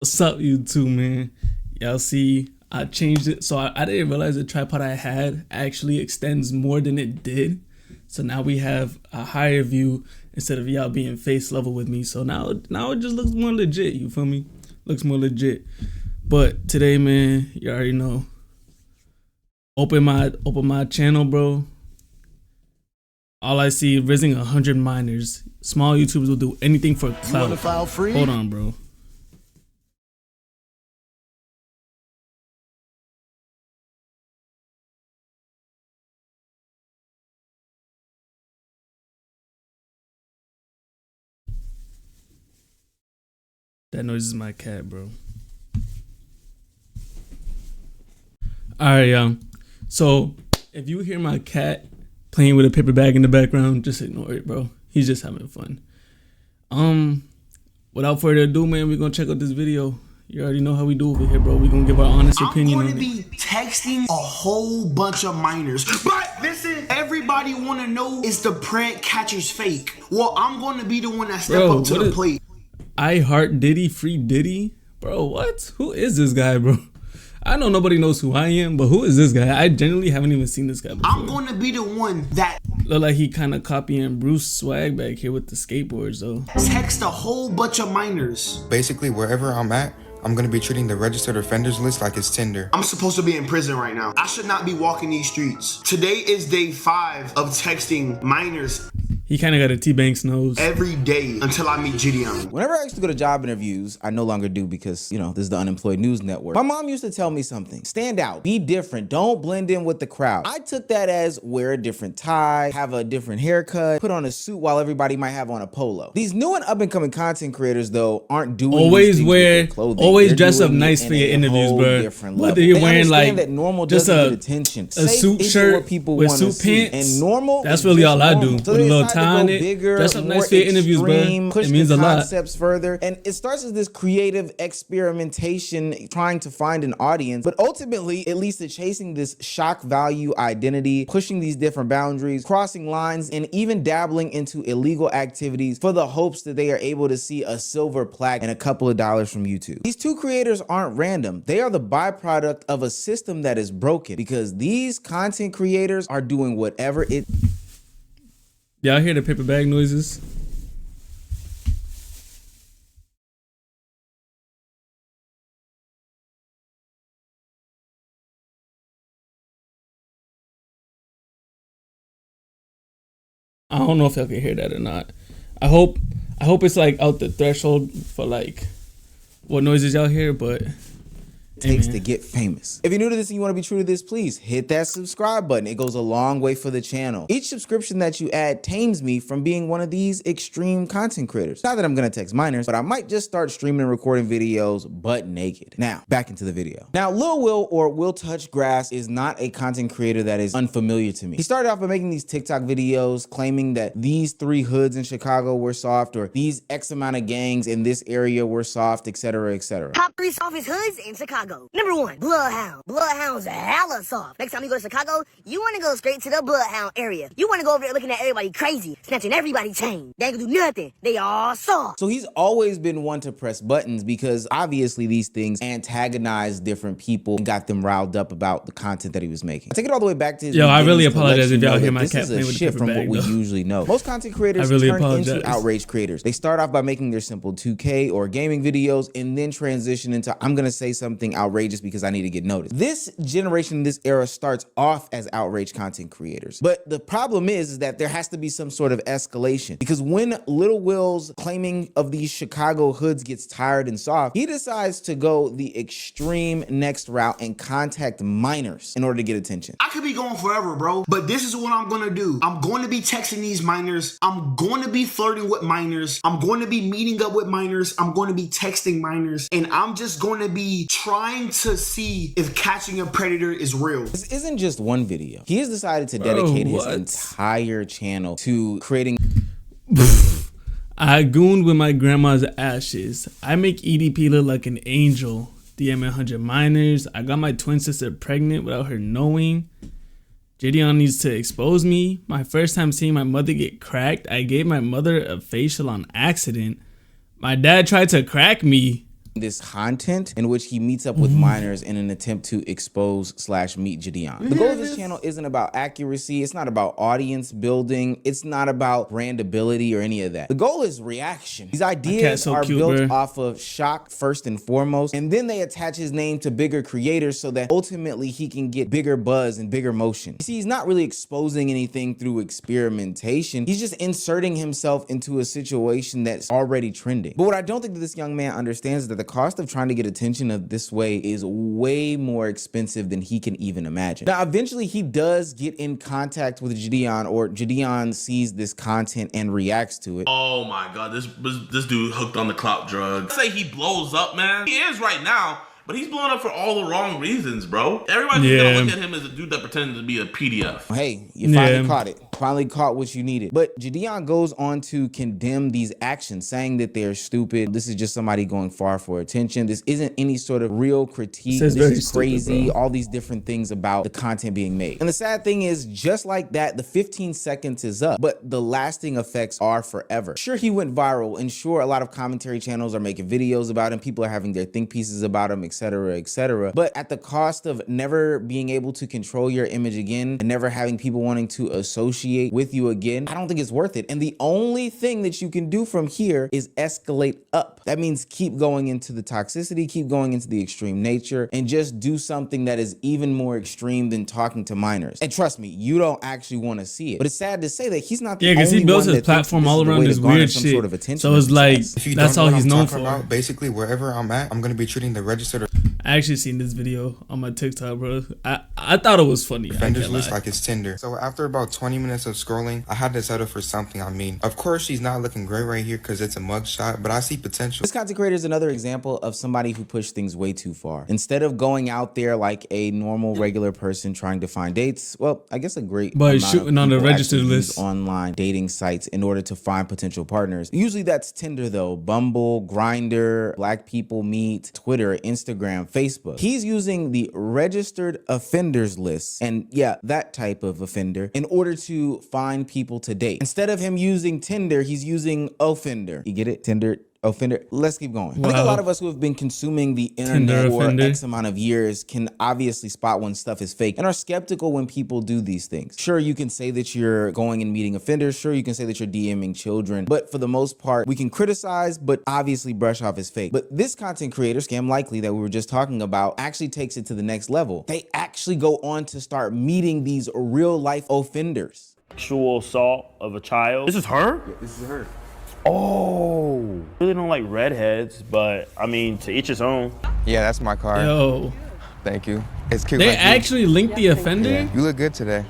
What's up, YouTube, man? Y'all see, I changed it. So I didn't realize the tripod I had actually extends more than it did. So now we have a higher view instead of y'all being face level with me. So now it just looks more legit, you feel me? Looks more legit. But today, man, you already know. Open my channel, bro. All I see, raising 100 miners. Small YouTubers will do anything for clout. You wanna file free? Hold on, bro. That noise is my cat, bro. Alright, y'all. So, if you hear my cat playing with a paper bag in the background, just ignore it, bro. He's just having fun. Without further ado, man, we're gonna check out this video. You already know how we do over here, bro. We're gonna give our honest opinion on it. I'm gonna be texting a whole bunch of minors, but listen, everybody wanna know is the prank catchers fake? Well, I'm gonna be the one that step up to the plate. I heart Diddy, free Diddy? Bro, what? Who is this guy, bro? I know nobody knows who I am, but who is this guy? I genuinely haven't even seen this guy before. I'm gonna be the one that look like he kind of copying Bruce swag back here with the skateboards, though. Text a whole bunch of minors. Basically, wherever I'm at, I'm gonna be treating the registered offenders list like it's Tinder. I'm supposed to be in prison right now. I should not be walking these streets. Today is day 5 of texting minors. He kind of got a T-Banks nose. Every day until I meet Gideon. Whenever I used to go to job interviews, I no longer do because, you know, this is the Unemployed News Network. My mom used to tell me something. Stand out, be different, don't blend in with the crowd. I took that as wear a different tie, have a different haircut, put on a suit while everybody might have on a polo. These new and up and coming content creators, though, aren't doing always these wear, with their clothing. always They're dress up doing nice it for your in a interviews, whole bro. different Whether level. you're They wearing like that normal just doesn't get attention. a suit shirt what people with wanna suit see. pants, and normal. that's really all I do. So with a they little decide to tie on go it, bigger, dress up nice more for your interviews, bro. extreme, push It means the a lot. concepts further, and it starts as this creative experimentation trying to find an audience, but ultimately it leads to chasing this shock value identity, pushing these different boundaries, crossing lines, and even dabbling into illegal activities for the hopes that they are able to see a silver plaque and a couple of dollars from YouTube. These two creators aren't random. They are the byproduct of a system that is broken because these content creators are doing whatever it. Y'all hear the paper bag noises? I don't know if y'all can hear that or not. I hope it's like out the threshold for like what noises y'all hear, but takes to get famous. If you're new to this and you want to be true to this, please hit that subscribe button. It goes a long way for the channel. Each subscription that you add tames me from being one of these extreme content creators. Not that I'm gonna text minors, but I might just start streaming and recording videos butt naked. Now, back into the video. Now, Lil Will, or Will Touch Grass, is not a content creator that is unfamiliar to me. He started off by making these TikTok videos claiming that these 3 hoods in Chicago were soft, or these X amount of gangs in this area were soft, etc., etc. Top 3 softest hoods in Chicago. Number 1, Bloodhound. Bloodhound's hella soft. Next time you go to Chicago, you want to go straight to the Bloodhound area. You want to go over there looking at everybody crazy, snatching everybody's chain. They ain't gonna do nothing. They all soft. So he's always been one to press buttons because obviously these things antagonized different people and got them riled up about the content that he was making. Take it all the way back to his I really beginnings to apologize let if you y'all know hear that my this cat is playing a with the shift paper from what bag, we though. usually know. Most content creators I really turn apologize. into outrage creators. They start off by making their simple 2K or gaming videos and then transition into I'm gonna say something outrageous because I need to get noticed. This generation, this era starts off as outrage content creators. But the problem is that there has to be some sort of escalation because when Lil Will's claiming of these Chicago hoods gets tired and soft, he decides to go the extreme next route and contact minors in order to get attention. I could be going forever, bro, but this is what I'm gonna do. I'm going to be texting these minors. I'm going to be flirting with minors. I'm going to be meeting up with minors. I'm going to be texting minors, and I'm just going to be trying to see if catching a predator is real. This isn't just one video. He has decided to dedicate his entire channel to creating. I gooned with my grandma's ashes. I make EDP look like an angel. DM 100 minors. I got my twin sister pregnant without her knowing. Gideon needs to expose me. My first time seeing my mother get cracked. I gave my mother a facial on accident. My dad tried to crack me. this content in which he meets up with minors in an attempt to expose/meet Jidion. The goal of this channel isn't about accuracy. It's not about audience building. It's not about brandability or any of that. The goal is reaction. These ideas are built off of shock first and foremost, and then they attach his name to bigger creators so that ultimately he can get bigger buzz and bigger motion. You see, he's not really exposing anything through experimentation. He's just inserting himself into a situation that's already trending. But what I don't think that this young man understands is that the cost of trying to get attention of this way is way more expensive than he can even imagine. Now, eventually he does get in contact with Jidion, or Jidion sees this content and reacts to it. Oh my God, this dude hooked on the clout drug. Say he blows up, man. He is right now. But he's blowing up for all the wrong reasons, bro. Everybody's gonna look at him as a dude that pretended to be a PDF. Hey, you finally caught it. Finally caught what you needed. But Jidion goes on to condemn these actions, saying that they're stupid. This is just somebody going far for attention. This isn't any sort of real critique. This is crazy. Stupid, all these different things about the content being made. And the sad thing is, just like that, the 15 seconds is up, but the lasting effects are forever. Sure, he went viral, and sure, a lot of commentary channels are making videos about him. People are having their think pieces about him, etc., etc. But at the cost of never being able to control your image again and never having people wanting to associate with you again, I don't think it's worth it. And the only thing that you can do from here is escalate up. That means keep going into the toxicity, keep going into the extreme nature, and just do something that is even more extreme than talking to minors. And trust me, you don't actually want to see it. But it's sad to say that he's not the only one. Yeah, because he builds his platform all around this weird shit. Sort of attention, so it's like, that's all he's known for. About, basically, wherever I'm at, I'm going to be treating the registered. I actually seen this video on my TikTok, bro. I thought it was funny. Offenders list like it's Tinder. So after about 20 minutes of scrolling, I had to settle for something. I mean, of course, she's not looking great right here because it's a mugshot, but I see potential. This content creator is another example of somebody who pushed things way too far. Instead of going out there like a normal, regular person trying to find dates, well, I guess a great but shooting on the registered list online dating sites in order to find potential partners. Usually that's Tinder though, Bumble, Grindr, Black People Meet, Twitter, Instagram, Facebook. He's using the registered offenders list, and yeah, that type of offender, in order to find people to date. Instead of him using Tinder, he's using Offender. You get it? Tinder, Offender. Let's keep going. Wow. I think a lot of us who have been consuming the internet for X amount of years can obviously spot when stuff is fake and are skeptical when people do these things. Sure, you can say that you're going and meeting offenders. Sure, you can say that you're DMing children. But for the most part, we can criticize, but obviously brush off as fake. But this content creator, Scam Likely, that we were just talking about, actually takes it to the next level. They actually go on to start meeting these real life offenders. Sexual assault of a child. This is her? Yeah, this is her. Oh, really don't like redheads, but I mean, to each his own. Yeah, that's my car. Yo. Thank you. It's cute. They actually linked the offender? Yeah. You look good today.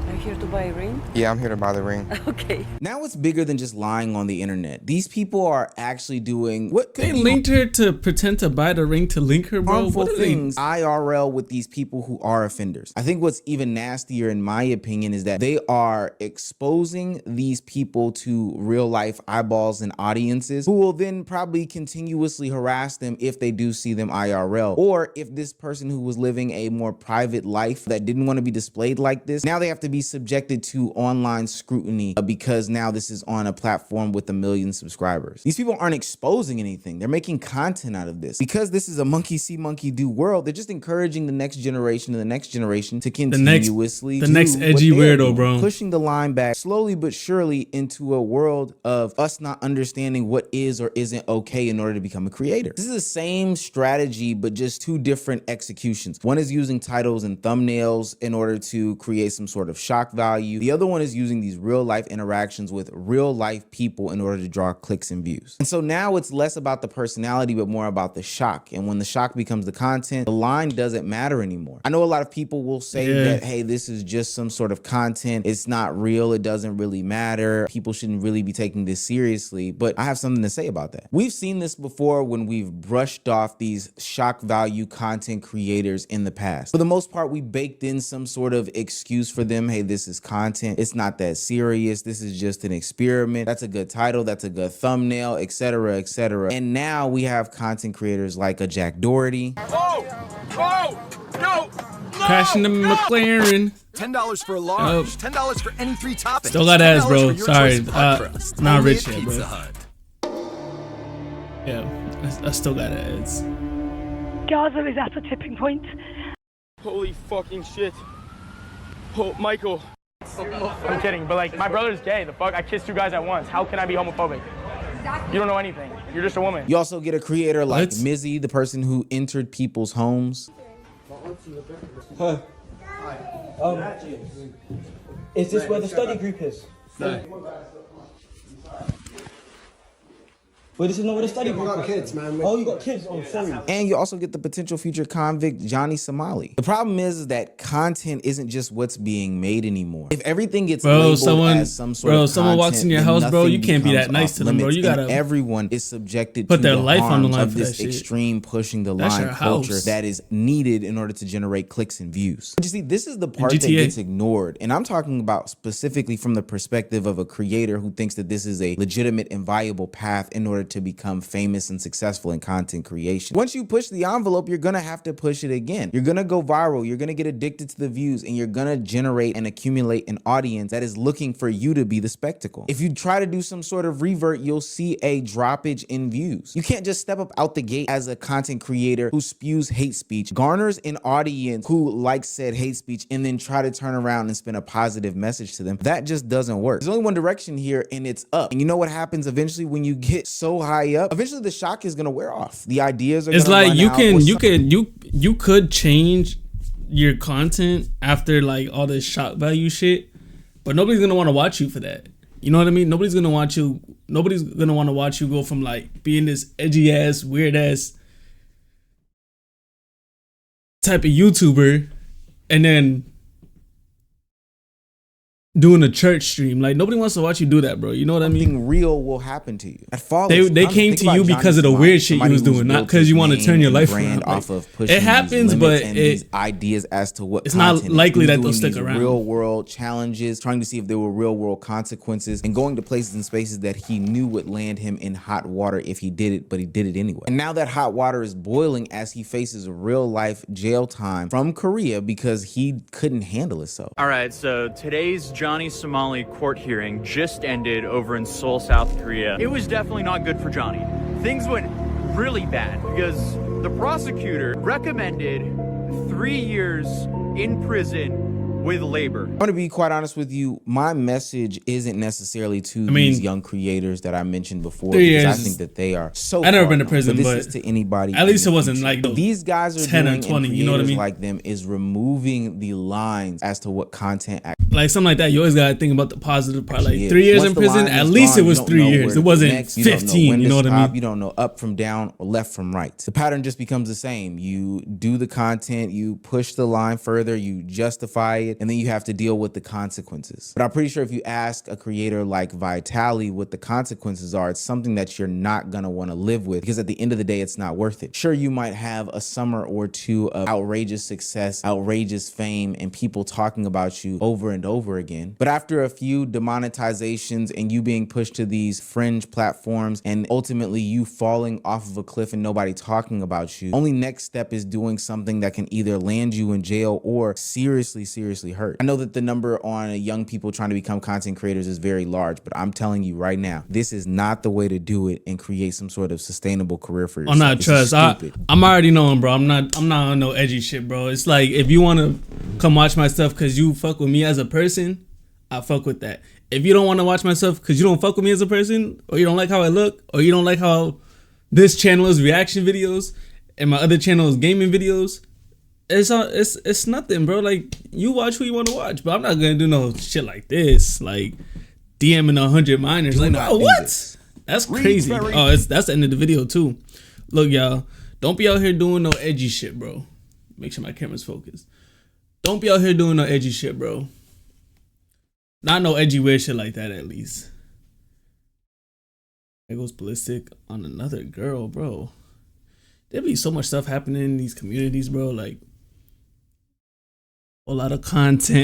Are you here to buy a ring? Yeah, I'm here to buy the ring. Okay. Now it's bigger than just lying on the internet. These people are actually doing what could they linked her to pretend to buy the ring to link her, bro. Harmful things IRL with these people who are offenders. I think what's even nastier, in my opinion, is that they are exposing these people to real life eyeballs and audiences who will then probably continuously harass them if they do see them IRL, or if this person who was living a more private life that didn't want to be displayed like this, now they have to be subjected to online scrutiny because now this is on a platform with 1 million subscribers. These people aren't exposing anything. They're making content out of this. Because this is a monkey see, monkey do world, they're just encouraging the next generation and the next generation to continuously the next edgy weirdo, bro. Pushing the line back slowly but surely into a world of us not understanding what is or isn't okay in order to become a creator. This is the same strategy, but just two different executions. One is using titles and thumbnails in order to create some sort of shock value. The other one is using these real life interactions with real life people in order to draw clicks and views. And so now it's less about the personality, but more about the shock. And when the shock becomes the content, the line doesn't matter anymore. I know a lot of people will say that, hey, this is just some sort of content. It's not real. It doesn't really matter. People shouldn't really be taking this seriously. But I have something to say about that. We've seen this before when we've brushed off these shock value content creators in the past. For the most part, we baked in some sort of excuse for them. Hey, this is content. It's not that serious. This is just an experiment. That's a good title. That's a good thumbnail, etc., etc. And now we have content creators like a Jack Doherty. No! Crashing the McLaren. $10 for a large. $10 for any 3 toppings. Still got ass, bro. Sorry. Not rich yet, bro. Yeah, I still got ads. Gaza is at a tipping point. Holy fucking shit. Oh, Michael. I'm kidding, but like, my brother's gay. The fuck? I kissed 2 guys at once. How can I be homophobic? You don't know anything. You're just a woman. You also get a creator like Mizzy, the person who entered people's homes. Is this where the study group is? No. Wait, this is not where the study group is. I got kids, man. Oh, you got kids? Oh, sorry. And you also get the potential future convict Johnny Somali. The problem is that content isn't just what's being made anymore. If everything gets labeled as some sort of someone content, walks in your then house, bro, you nothing can't be that becomes nice to them, bro. off-limits, You gotta and everyone is subjected put to their the life on the harms line of for this that shit. extreme pushing the That's line your culture house. that is needed in order to generate clicks and views. But you see, this is the part that GTA. gets ignored. And I'm talking about specifically from the perspective of a creator who thinks that this is a legitimate and viable path in order to become famous and successful in content creation. Once you push the envelope, you're gonna have to push it again. You're gonna go viral, you're gonna get addicted to the views, and you're gonna generate and accumulate an audience that is looking for you to be the spectacle. If you try to do some sort of revert, you'll see a droppage in views. You can't just step up out the gate as a content creator who spews hate speech, garners an audience who likes said hate speech, and then try to turn around and spin a positive message to them. That just doesn't work. There's only one direction here, and it's up. And you know what happens eventually when you get so high up? Eventually the shock is gonna wear off. The ideas are It's gonna like run out, you could change your content after like all this shock value shit, but nobody's gonna want to watch you for that. You know what I mean? Nobody's gonna want to watch you go from like being this edgy ass, weird ass type of YouTuber and then doing a church stream. Like, nobody wants to watch you do that, bro. You know what I mean? Something real will happen to you. They came to you because of the weird shit you was doing, not because you want to turn your life around. Off of pushing it happens, but these ideas as to what it's not likely that they'll stick these around. Real world challenges, trying to see if there were real world consequences, and going to places and spaces that he knew would land him in hot water if he did it, but he did it anyway. And now that hot water is boiling as he faces real life jail time from Korea because he couldn't handle himself. All right, so today's Johnny Somali court hearing just ended over in Seoul, South Korea. It was definitely not good for Johnny. Things went really bad because the prosecutor recommended 3 years in prison with labor. I'm gonna be quite honest with you. My message isn't necessarily to these young creators that I mentioned before, because I think that they are so. I've never been to prison, but but this is to anybody. At least it wasn't like these guys are 10 doing, or 20. and You know what I mean? like them is removing the lines as to what content. Like something like that, you always gotta think about the positive part. Like Yeah. 3 years Once in the prison, line at is least gone, it was you don't 3 know years. where It to wasn't next. You don't know 15. when You to know what I stop. mean? You don't know up from down or left from right. The pattern just becomes the same. You do the content, you push the line further, you justify it, and then you have to deal with the consequences. But I'm pretty sure if you ask a creator like Vitaly what the consequences are, it's something that you're not gonna want to live with, because at the end of the day, it's not worth it. Sure, you might have a summer or two of outrageous success, outrageous fame, and people talking about you over and over again. But after a few demonetizations and you being pushed to these fringe platforms and ultimately you falling off of a cliff and nobody talking about you, only next step is doing something that can either land you in jail or seriously hurt. I know that the number on young people trying to become content creators is very large, but I'm telling you right now, this is not the way to do it and create some sort of sustainable career for yourself. I'm not trust. I'm already knowing, bro. I'm not on no edgy shit, bro. It's like, if you want to come watch my stuff because you fuck with me as a person, I fuck with that. If you don't want to watch my stuff because you don't fuck with me as a person, or you don't like how I look, or you don't like how this channel is reaction videos and my other channel is gaming videos, it's nothing, bro. Like, you watch who you want to watch, but I'm not gonna do no shit like this, like DMing 100 minors. Like, oh, what? That's crazy. Oh, that's the end of the video too. Look, y'all, don't be out here doing no edgy shit, bro. Make sure my camera's focused. Don't be out here doing no edgy shit, bro. Not no edgy weird shit like that, at least. It goes ballistic on another girl, bro. There be so much stuff happening in these communities, bro. Like, a lot of content.